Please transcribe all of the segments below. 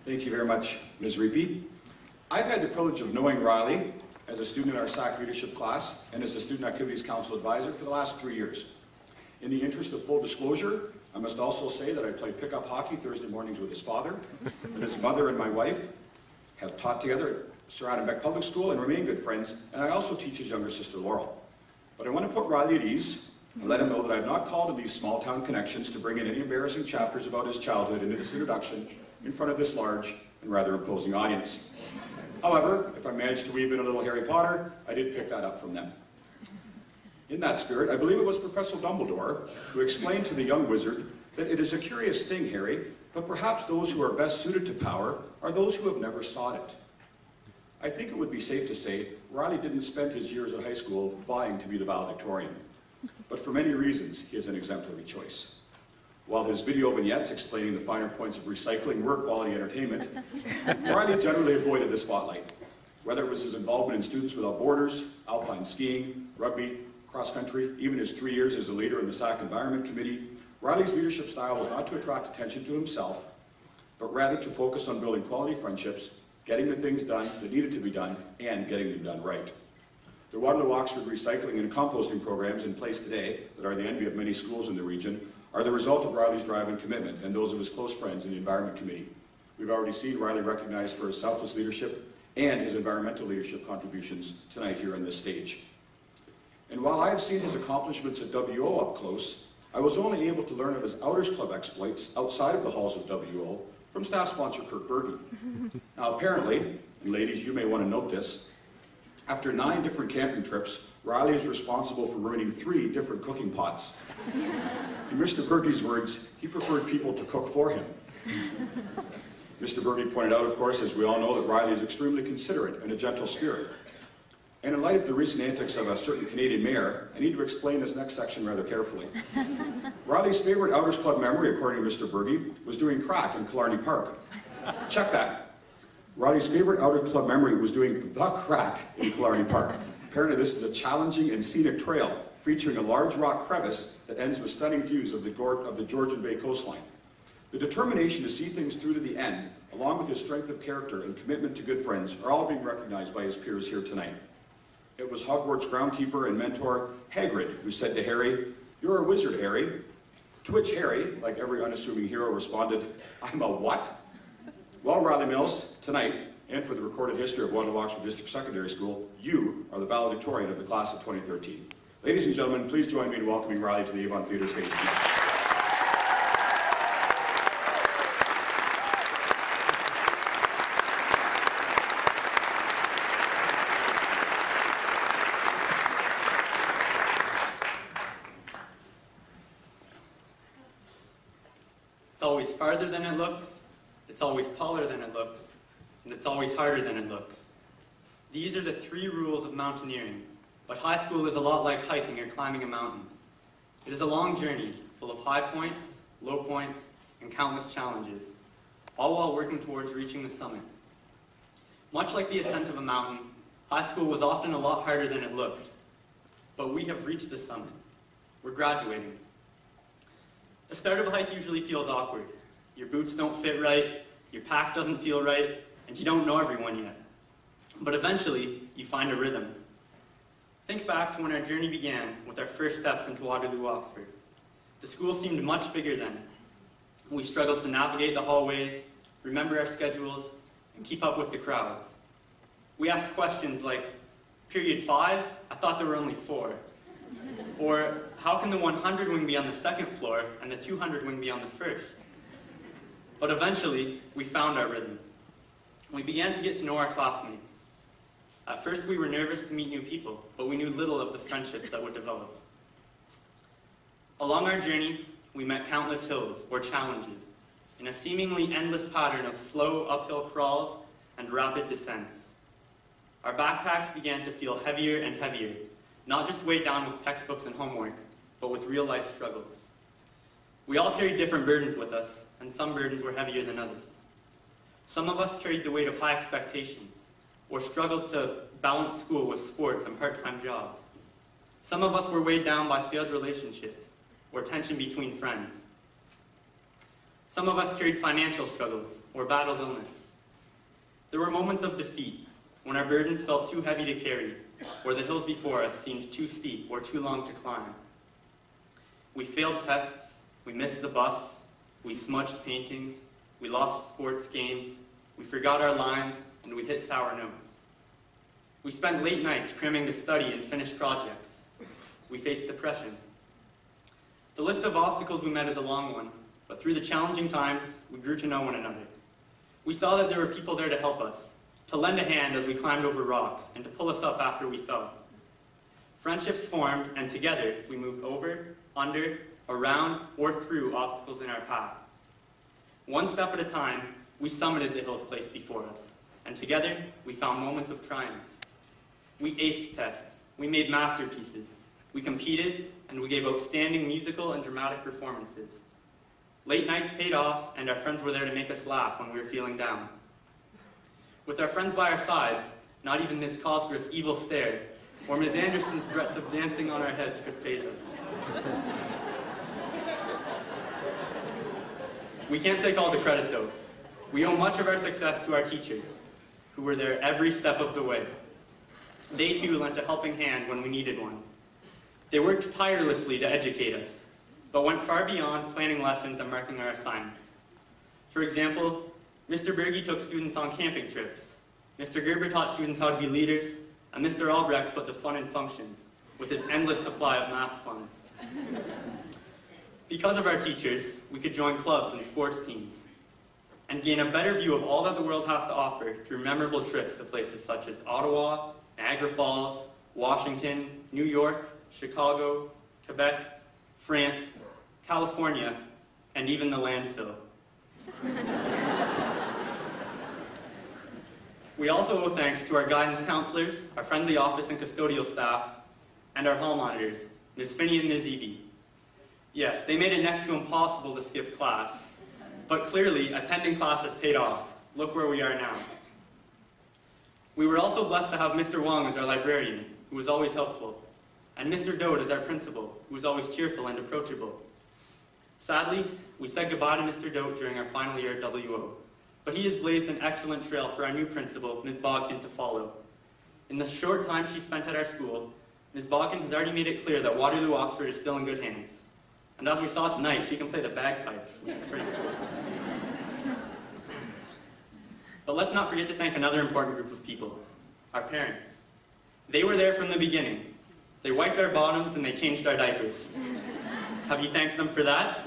Thank you very much, Ms. Reapy. I've had the privilege of knowing Riley as a student in our SAC leadership class and as a Student Activities Council advisor for the last 3 years. In the interest of full disclosure, I must also say that I played pickup hockey Thursday mornings with his father, that his mother and my wife have taught together at Sir Adam Beck Public School and remain good friends, and I also teach his younger sister Laurel. But I want to put Riley at ease and let him know that I've not called in these small town connections to bring in any embarrassing chapters about his childhood into this introduction in front of this large and rather imposing audience. However, if I managed to weave in a little Harry Potter, I did pick that up from them. In that spirit, I believe it was Professor Dumbledore who explained to the young wizard that it is a curious thing, Harry, but perhaps those who are best suited to power are those who have never sought it. I think it would be safe to say Riley didn't spend his years at high school vying to be the valedictorian, but for many reasons he is an exemplary choice. While his video vignettes explaining the finer points of recycling were quality entertainment, Riley generally avoided the spotlight. Whether it was his involvement in Students Without Borders, alpine skiing, rugby, cross-country, even his 3 years as a leader in the SAC Environment Committee, Riley's leadership style was not to attract attention to himself, but rather to focus on building quality friendships, getting the things done that needed to be done, and getting them done right. The Waterloo-Oxford recycling and composting programs in place today, that are the envy of many schools in the region, are the result of Riley's drive and commitment, and those of his close friends in the Environment Committee. We've already seen Riley recognized for his selfless leadership and his environmental leadership contributions tonight here on this stage. And while I have seen his accomplishments at WO up close, I was only able to learn of his Outers Club exploits outside of the halls of WO from staff sponsor Kirk Berge. Now apparently, and ladies, you may want to note this, after 9 different camping trips, Riley is responsible for ruining 3 different cooking pots. In Mr. Berge's words, he preferred people to cook for him. Mr. Berge pointed out, of course, as we all know, that Riley is extremely considerate and a gentle spirit. And in light of the recent antics of a certain Canadian mayor, I need to explain this next section rather carefully. Riley's favorite Outers Club memory, according to Mr. Berge, was doing crack in Killarney Park. Check that. Riley's favorite Outers Club memory was doing the crack in Killarney Park. Apparently this is a challenging and scenic trail featuring a large rock crevice that ends with stunning views of the Georgian Bay coastline. The determination to see things through to the end, along with his strength of character and commitment to good friends, are all being recognized by his peers here tonight. It was Hogwarts groundkeeper and mentor Hagrid who said to Harry, "You're a wizard, Harry." To which Harry, like every unassuming hero, responded, "I'm a what?" Well, Riley Mills, tonight, and for the recorded history of Waterloo-Oxford District Secondary School, you are the valedictorian of the class of 2013. Ladies and gentlemen, please join me in welcoming Riley to the Avon Theatre stage tonight. It's always farther than it looks, it's always taller than it looks, and it's always harder than it looks. These are the 3 rules of mountaineering, but high school is a lot like hiking or climbing a mountain. It is a long journey, full of high points, low points, and countless challenges, all while working towards reaching the summit. Much like the ascent of a mountain, high school was often a lot harder than it looked, but we have reached the summit. We're graduating. The start of a hike usually feels awkward. Your boots don't fit right, your pack doesn't feel right, and you don't know everyone yet. But eventually, you find a rhythm. Think back to when our journey began with our first steps into Waterloo-Oxford. The school seemed much bigger then. We struggled to navigate the hallways, remember our schedules, and keep up with the crowds. We asked questions like, "Period 5? I thought there were only 4. Or, how can the 100 wing be on the 2nd floor and the 200 wing be on the 1st? But eventually, we found our rhythm. We began to get to know our classmates. At first, we were nervous to meet new people, but we knew little of the friendships that would develop. Along our journey, we met countless hills or challenges in a seemingly endless pattern of slow uphill crawls and rapid descents. Our backpacks began to feel heavier and heavier, not just weighed down with textbooks and homework, but with real-life struggles. We all carried different burdens with us, and some burdens were heavier than others. Some of us carried the weight of high expectations, or struggled to balance school with sports and part-time jobs. Some of us were weighed down by failed relationships, or tension between friends. Some of us carried financial struggles or battled illness. There were moments of defeat when our burdens felt too heavy to carry, or the hills before us seemed too steep or too long to climb. We failed tests, we missed the bus, we smudged paintings, we lost sports games, we forgot our lines, and we hit sour notes. We spent late nights cramming to study and finish projects. We faced depression. The list of obstacles we met is a long one, but through the challenging times, we grew to know one another. We saw that there were people there to help us, to lend a hand as we climbed over rocks, and to pull us up after we fell. Friendships formed, and together we moved over, under, around, or through obstacles in our path. One step at a time, we summited the hills placed before us, and together we found moments of triumph. We aced tests, we made masterpieces, we competed, and we gave outstanding musical and dramatic performances. Late nights paid off, and our friends were there to make us laugh when we were feeling down. With our friends by our sides, not even Ms. Cosgrove's evil stare, or Ms. Anderson's threats of dancing on our heads could faze us. We can't take all the credit, though. We owe much of our success to our teachers, who were there every step of the way. They, too, lent a helping hand when we needed one. They worked tirelessly to educate us, but went far beyond planning lessons and marking our assignments. For example, Mr. Berge took students on camping trips. Mr. Gerber taught students how to be leaders, and Mr. Albrecht put the fun in functions, with his endless supply of math puns. Because of our teachers, we could join clubs and sports teams, and gain a better view of all that the world has to offer through memorable trips to places such as Ottawa, Niagara Falls, Washington, New York, Chicago, Quebec, France, California, and even the landfill. We also owe thanks to our guidance counselors, our friendly office and custodial staff, and our hall monitors, Ms. Finney and Ms. Eby. Yes, they made it next to impossible to skip class, but clearly attending class has paid off. Look where we are now. We were also blessed to have Mr. Wong as our librarian, who was always helpful, and Mr. Dode as our principal, who was always cheerful and approachable. Sadly, we said goodbye to Mr. Dode during our final year at WO, but he has blazed an excellent trail for our new principal, Ms. Bodkin, to follow. In the short time she spent at our school, Ms. Bodkin has already made it clear that Waterloo-Oxford is still in good hands. And as we saw tonight, she can play the bagpipes, which is pretty cool. But let's not forget to thank another important group of people, our parents. They were there from the beginning. They wiped our bottoms and they changed our diapers. Have you thanked them for that?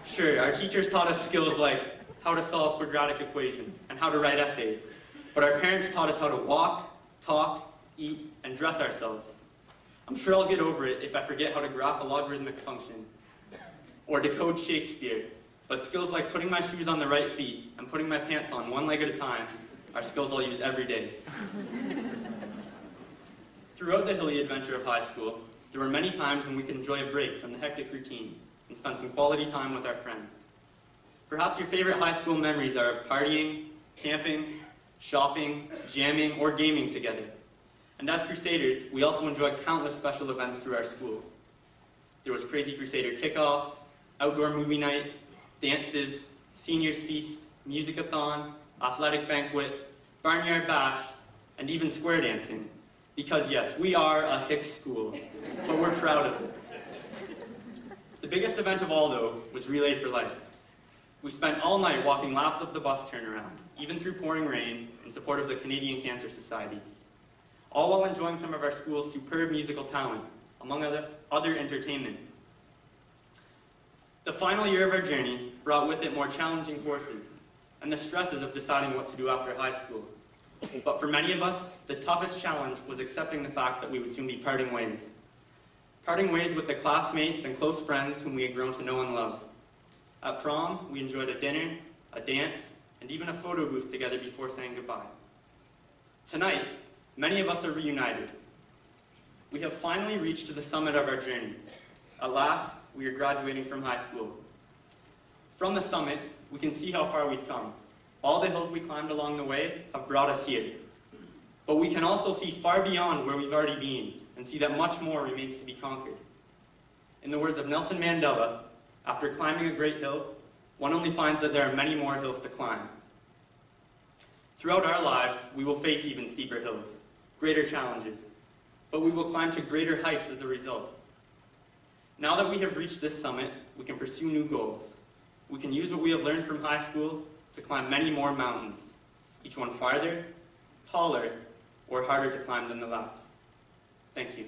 Sure, our teachers taught us skills like how to solve quadratic equations and how to write essays. But our parents taught us how to walk, talk, eat, and dress ourselves. I'm sure I'll get over it if I forget how to graph a logarithmic function or decode Shakespeare, but skills like putting my shoes on the right feet and putting my pants on one leg at a time are skills I'll use every day. Throughout the hilly adventure of high school, there were many times when we could enjoy a break from the hectic routine and spend some quality time with our friends. Perhaps your favorite high school memories are of partying, camping, shopping, jamming, or gaming together. And as Crusaders, we also enjoyed countless special events through our school. There was Crazy Crusader Kickoff, outdoor movie night, dances, seniors feast, music-a-thon, athletic banquet, barnyard bash, and even square dancing. Because yes, we are a hick school, but we're proud of it. The biggest event of all, though, was Relay for Life. We spent all night walking laps of the bus turnaround, even through pouring rain, in support of the Canadian Cancer Society, all while enjoying some of our school's superb musical talent, among other entertainment. The final year of our journey brought with it more challenging courses and the stresses of deciding what to do after high school. But for many of us, the toughest challenge was accepting the fact that we would soon be parting ways. Parting ways with the classmates and close friends whom we had grown to know and love. At prom, we enjoyed a dinner, a dance, and even a photo booth together before saying goodbye. Tonight, many of us are reunited. We have finally reached the summit of our journey. At last, we are graduating from high school. From the summit, we can see how far we've come. All the hills we climbed along the way have brought us here. But we can also see far beyond where we've already been and see that much more remains to be conquered. In the words of Nelson Mandela, After climbing a great hill, one only finds that there are many more hills to climb. Throughout our lives, we will face even steeper hills, greater challenges, but we will climb to greater heights as a result. Now that we have reached this summit, we can pursue new goals. We can use what we have learned from high school to climb many more mountains, each one farther, taller, or harder to climb than the last. Thank you.